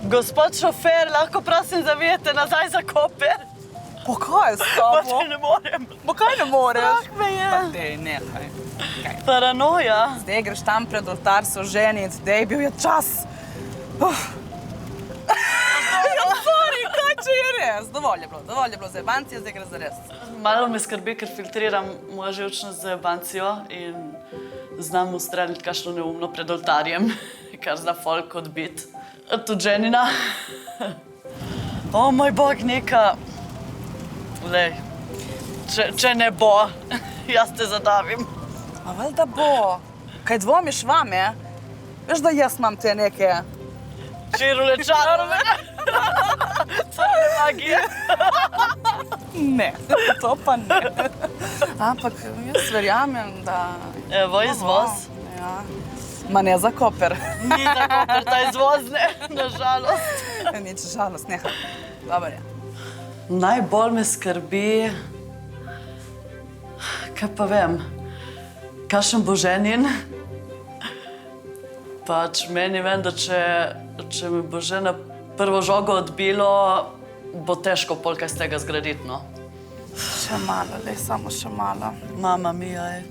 Gospod šofer, lahko prosim zavijete nazaj za Koper? Pa kaj je s tabo? Pa ne morem. Pa kaj ne moreš? Strah me je. Pa dej, nehaj. Paranoja. Zdaj greš tam pred oltar so ženit, dej, bil je čas. Ja, sorry, kaj če je res? Dovolj je bilo za jebancije, zdaj gre za res. Malo me skrbi, ker filtriram mojo živčnost za jebancijo in znam ustreliti kakšno neumno pred oltarjem, kar zna folk odbiti. Tudi ženina. O moj bog, neka... Lej, če ne bo, jaz te zadavim. A valjda bo. Kaj dvomiš vame? Veš, da jaz imam te neke... Čirule čarove. Crne magije. Ne, to pa ne. Ampak jaz verjamem, da... Evo, izvoz. Ja. Ma ne za Koper. Ni za Koper, ta izvoz ne, nažalost. Nič žalost, nehaj. Dobar je. Najbolj me skrbi... Kaj pa vem? Kakšen bo ženin? Pač meni vem, da če mi bo že na prvo žogo odbilo, bo težko pol kaj z tega zgraditi, no. Še malo, le, samo še malo. Mama mia, ej.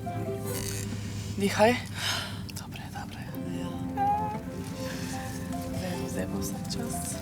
Dihaj. Dobre. Zdaj bo vse čas.